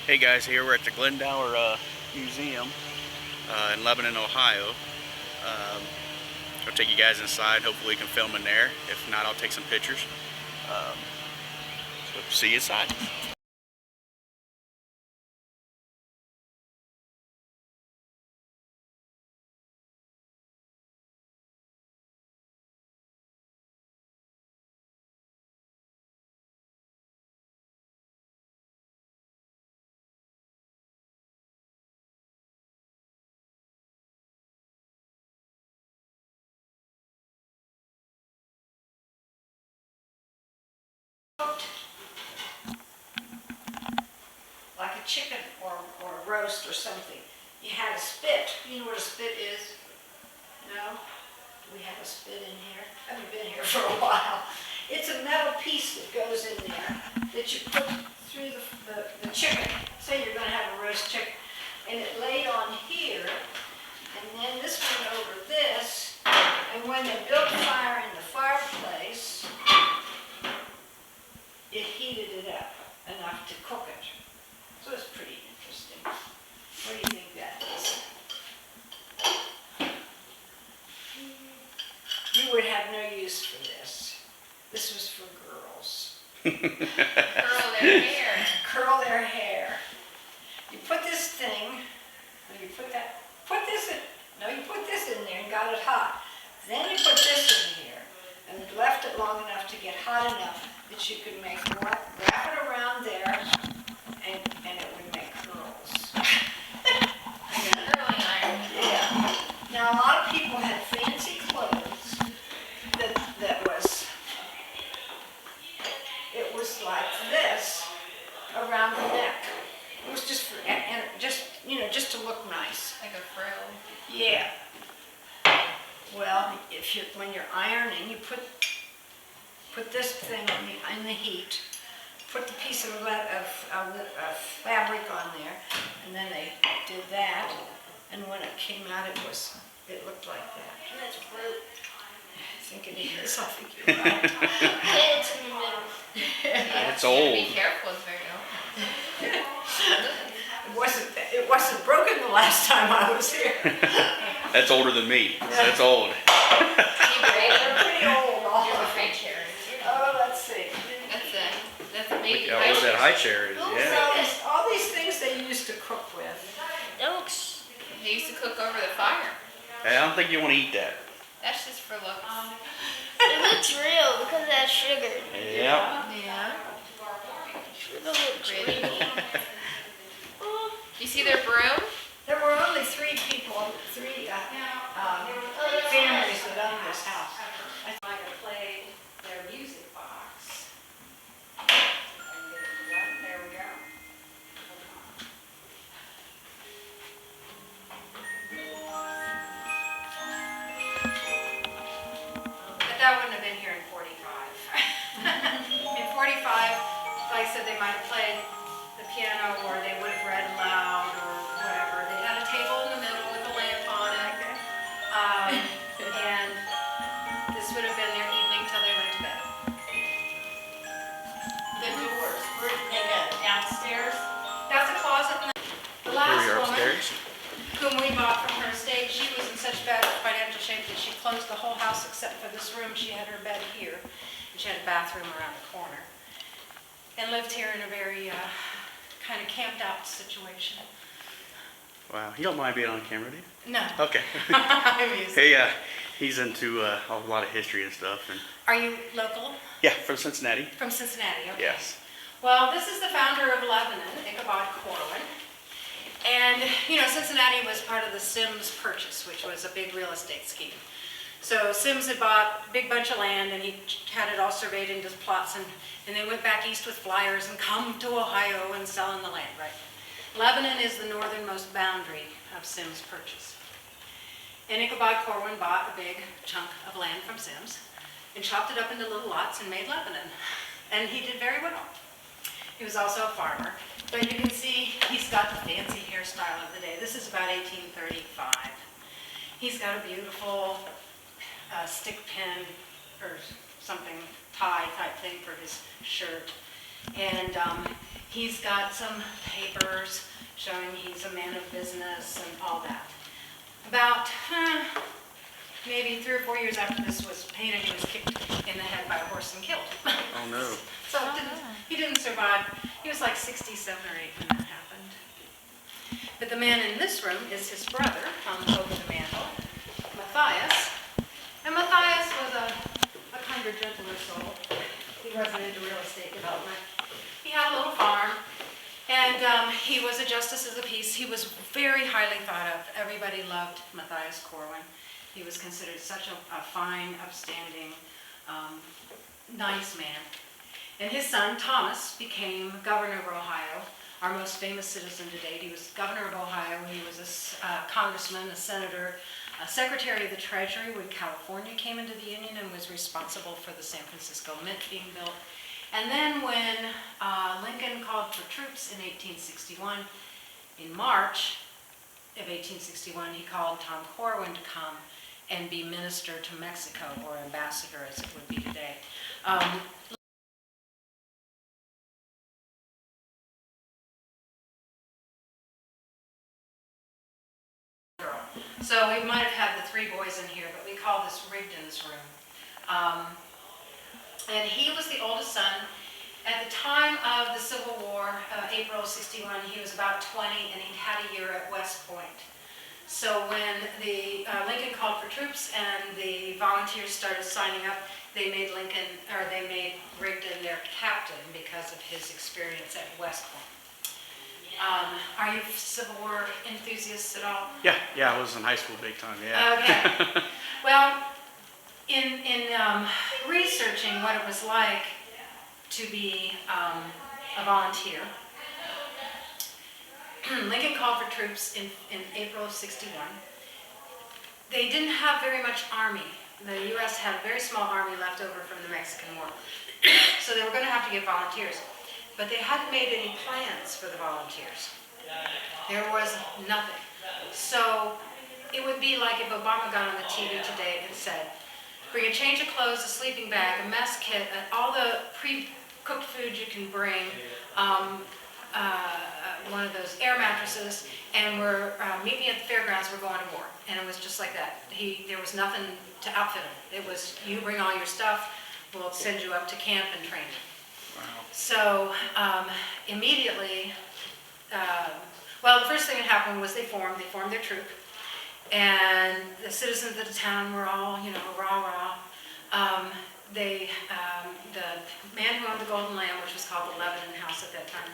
Hey guys, here we're at the Glendower Museum in Lebanon, Ohio. I'll take you guys inside. Hopefully we can film in there. If not, I'll take some pictures. Um, so see you inside. Like a chicken or a roast or something. You had a spit. You know what a spit is? No? Do we have a spit in here? I haven't been here for a while. It's a metal piece that goes in there that you put through the chicken. Say you're going to have a roast chicken. And it laid on here, and then this went over this, and when they built a fire in the fireplace, it heated it up enough to cook it. So it's pretty interesting. What do you think that is? You would have no use for this. This was for girls. Curl their hair. Curl their hair. You put this thing, you put this in there and got it hot. Then you put this in here and left it long enough to get hot enough that you could wrap it around there and it would make curls. Like a curling iron. Yeah. Now a lot of people had fancy clothes it was like this around the neck. It was just for, and just to look nice. Like a frill. Yeah. Well, when you're ironing, you put this thing in the heat, put the piece of fabric on there, and then they did that, and when it came out, it looked like that. And that's fruit. I think it is. I think you're right. It's in the middle. It's old. Be careful if they go. It wasn't broken the last time I was here. That's older than me. That's old. They're pretty old. Here's a high chair. Oh, let's see. That's a baby. Look how old that high chair is. Yeah. So all these things they used to cook with. They used to cook over the fire. Hey, I don't think you want to eat that. That's just for looks. It looks real because it has sugar. Yeah. Yeah. Sugar looks Pretty. real. You see their broom? There were only three families that owned this house. I might have played their music box. There we go. But that wouldn't have been here in 45. In 45, like I said, they might have played the piano or they would have read aloud or whatever. They had a table in the middle with a lamp on it. And this would have been their evening till they went to bed. The doors. Where did they go? Downstairs? That's a closet. The Here last we are woman upstairs. whom we bought from her estate, she was in such bad financial shape that she closed the whole house except for this room. She had her bed here, and she had a bathroom around the corner. And lived here in a very kind of camped out situation. Wow. You don't mind being on camera, do you? No. Okay. I'm used to it. Hey, he's into a lot of history and stuff. And Are you local? yeah, from Cincinnati. From Cincinnati, okay. Yes. Well, this is the founder of Lebanon, Ichabod Corwin. And, Cincinnati was part of the Sims Purchase, which was a big real estate scheme. So Sims had bought a big bunch of land, and he had it all surveyed into plots, and they went back east with flyers and come to Ohio and selling the land, right? Lebanon is the northernmost boundary of Sims Purchase. And Ichabod Corwin bought a big chunk of land from Sims and chopped it up into little lots and made Lebanon. And he did very well. He was also a farmer. But you can see he's got the fancy hairstyle of the day. This is about 1835. He's got a beautiful stick pin or something tie type thing for his shirt. And He's got some papers showing he's a man of business and all that. About maybe 3 or 4 years after this was painted, he was kicked in the head by a horse and killed. Oh no. So he didn't survive. He was like 67 or 8 when that happened. But the man in this room is his brother, over the mantle, Matthias. And Matthias was a kinder, gentler soul. He wasn't into real estate development. He had a little farm, and he was a justice of the peace. He was very highly thought of. Everybody loved Matthias Corwin. He was considered such a fine, upstanding, nice man. And his son, Thomas, became governor of Ohio, our most famous citizen to date. He was governor of Ohio. He was a congressman, a senator, a secretary of the Treasury when California came into the Union and was responsible for the San Francisco Mint being built. And then when Lincoln called for troops in 1861, in March of 1861, he called Tom Corwin to come and be minister to Mexico, or ambassador as it would be today. So we might have had the 3 boys in here, but we call this Rigdon's room. And he was the oldest son. At the time of the Civil War, April of '61, he was about 20, and he'd had a year at West Point. So when the Lincoln called for troops and the volunteers started signing up, they made Rigdon their captain because of his experience at West Point. Are you Civil War enthusiasts at all? Yeah, I was in high school big time, yeah. Okay. Well, in researching what it was like to be a volunteer, Lincoln called for troops in April of '61. They didn't have very much army. The U.S. had a very small army left over from the Mexican War. So they were going to have to get volunteers. But they hadn't made any plans for the volunteers. There was nothing. So it would be like if Obama got on the TV today and said, bring a change of clothes, a sleeping bag, a mess kit, all the pre-cooked food you can bring, one of those air mattresses, and meet me at the fairgrounds, we're going to war. And it was just like that. There was nothing to outfit him. It was, you bring all your stuff, we'll send you up to camp and train you. Wow. So immediately, well, the first thing that happened was they formed their troop, and the citizens of the town were all, rah-rah. The man who owned the Golden Lamb, which was called the Lebanon House at that time,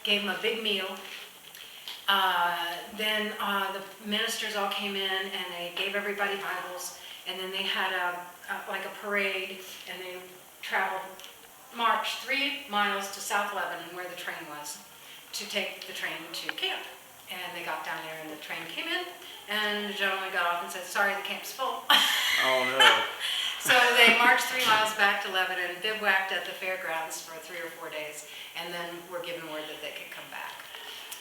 gave him a big meal. Then the ministers all came in and they gave everybody Bibles, and then they had like a parade, and they marched 3 miles to South Lebanon where the train was to take the train to camp. And they got down there and the train came in, and the gentleman got off and said, sorry, the camp's full. Oh no. So they marched 3 miles back to Lebanon, bivouacked at the fairgrounds for 3 or 4 days, and then were given word that they could come back.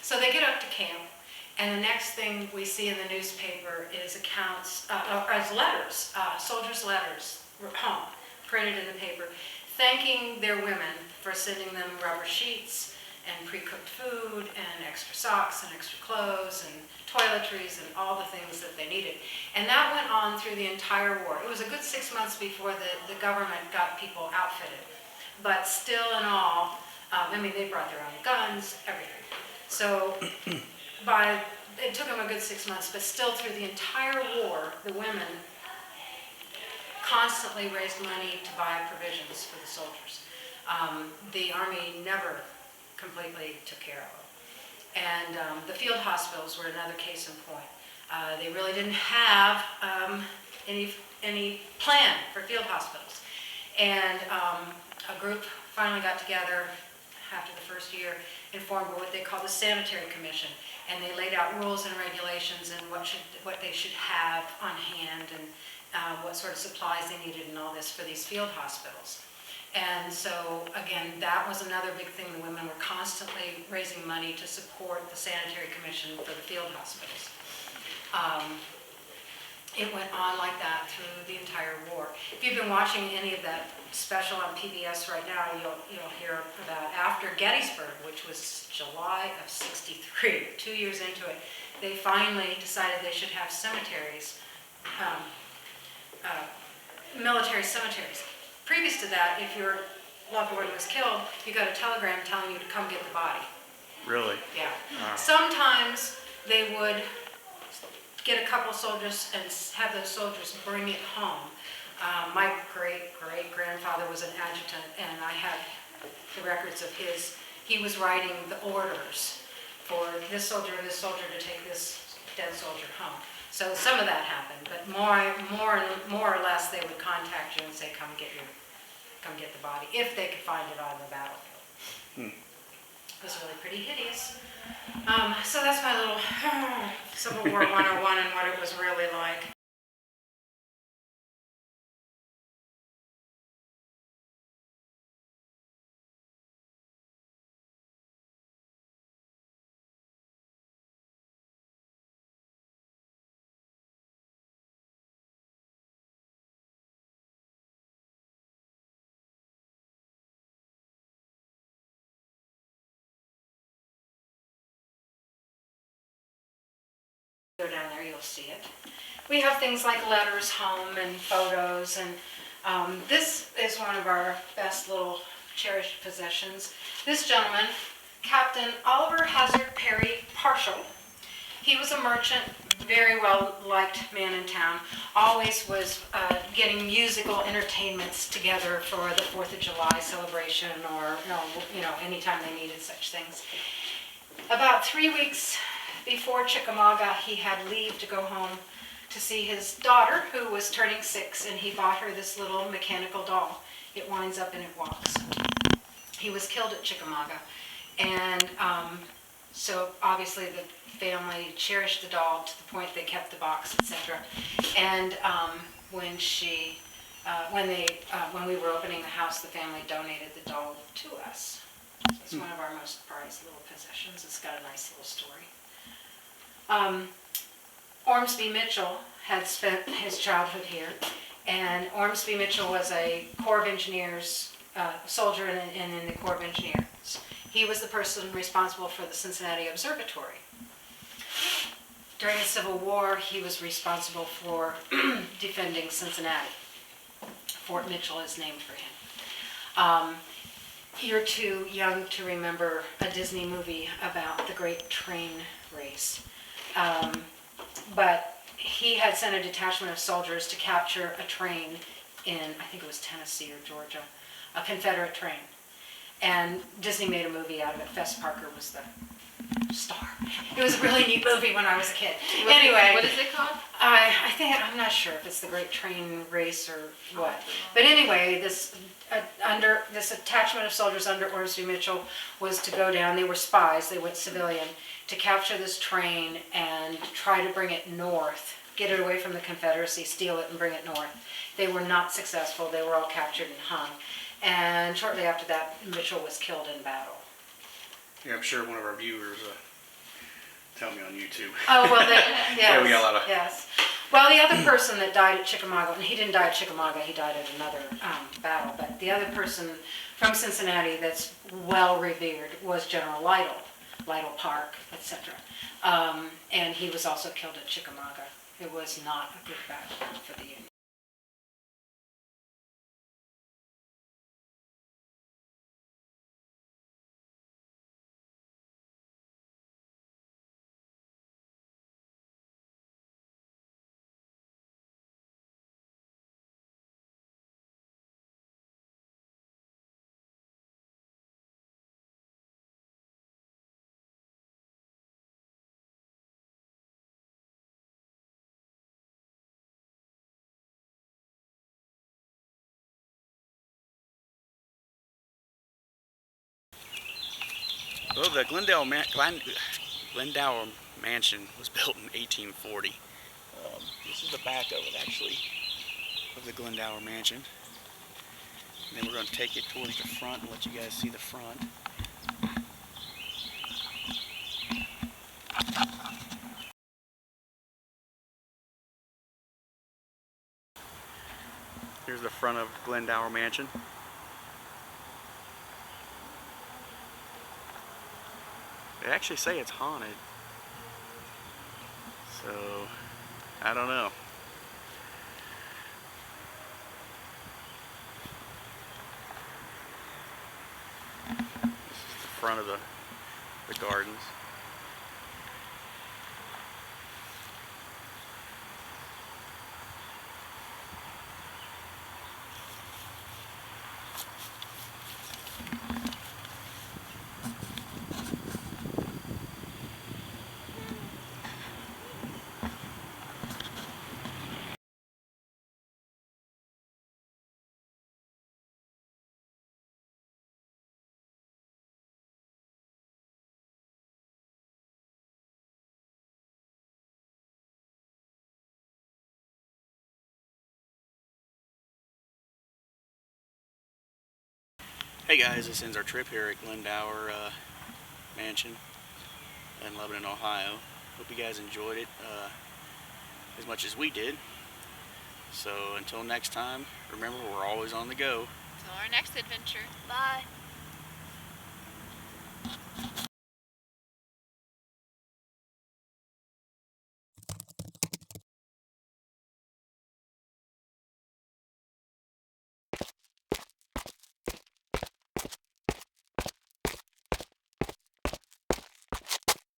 So they get up to camp, and the next thing we see in the newspaper is accounts, as letters, soldiers' letters home, printed in the paper, thanking their women for sending them rubber sheets and pre-cooked food and extra socks and extra clothes and toiletries and all the things that they needed. And that went on through the entire war. It was a good 6 months before the government got people outfitted. But still in all, they brought their own guns, everything. So it took them a good 6 months, but still through the entire war, the women constantly raised money to buy provisions for the soldiers. The Army never completely took care of them. And the field hospitals were another case in point. They really didn't have any plan for field hospitals. And a group finally got together after the first year and formed what they call the Sanitary Commission. And they laid out rules and regulations and what they should have on hand and what sort of supplies they needed and all this for these field hospitals. And so, again, that was another big thing. The women were constantly raising money to support the Sanitary Commission for the field hospitals. it went on like that through the entire war. If you've been watching any of that special on PBS right now, you'll hear about after Gettysburg, which was July of '63, 2 years into it, they finally decided they should have cemeteries, military cemeteries. Previous to that, if your loved one was killed, you got a telegram telling you to come get the body. Really? Yeah. Wow. Sometimes they would get a couple soldiers and have those soldiers bring it home. My great-great-grandfather was an adjutant, and I have the records of his. He was writing the orders for this soldier to take this dead soldier home. So some of that happened, but more or less they would contact you and say, come get the body, if they could find it on the battlefield. It was really pretty hideous. So that's my little Civil War 101 and what it was really like. Go down there, you'll see it. We have things like letters home and photos, and this is one of our best little cherished possessions. This gentleman, Captain Oliver Hazard Perry Partial, he was a merchant, very well liked man in town, always was getting musical entertainments together for the 4th of July celebration, or anytime they needed such things. About 3 weeks before Chickamauga, he had leave to go home to see his daughter, who was turning 6, and he bought her this little mechanical doll. It winds up and it walks. He was killed at Chickamauga, and so obviously the family cherished the doll to the point they kept the box, etc. And when we were opening the house, the family donated the doll to us. So it's one of our most prized little possessions. It's got a nice little story. Ormsby Mitchell had spent his childhood here, and Ormsby Mitchell was a Corps of Engineers soldier and in the Corps of Engineers. He was the person responsible for the Cincinnati Observatory. During the Civil War, he was responsible for defending Cincinnati. Fort Mitchell is named for him. You're too young to remember a Disney movie about the Great Train Race. But he had sent a detachment of soldiers to capture a train in, I think it was Tennessee or Georgia, a Confederate train. And Disney made a movie out of it. Fess Parker was the star. It was a really neat movie when I was a kid. Anyway. What is it called? I'm not sure if it's the Great Train Race or what. But anyway, this attachment of soldiers under Ormsby Mitchell was to go down. They were spies. They went civilian to capture this train and try to bring it north, get it away from the Confederacy, steal it and bring it north. They were not successful. They were all captured and hung. And shortly after that, Mitchell was killed in battle. Yeah, I'm sure one of our viewers tell me on YouTube. Oh, well, yes. Yeah, we got a lot of... Yes. Well, the other person that died at Chickamauga, and he didn't die at Chickamauga, he died at another battle, but the other person from Cincinnati that's well revered was General Lytle Park, etc. And he was also killed at Chickamauga. It was not a good battle for the Union. Well, the Glendower Mansion was built in 1840. This is the back of it, actually, of the Glendower Mansion. And then we're going to take it towards the front and let you guys see the front. Here's the front of Glendower Mansion. They actually say it's haunted. So, I don't know. This is the front of the gardens. Hey guys, this ends our trip here at Glendower Mansion in Lebanon, Ohio. Hope you guys enjoyed it as much as we did. So until next time, remember we're always on the go. Till our next adventure. Bye.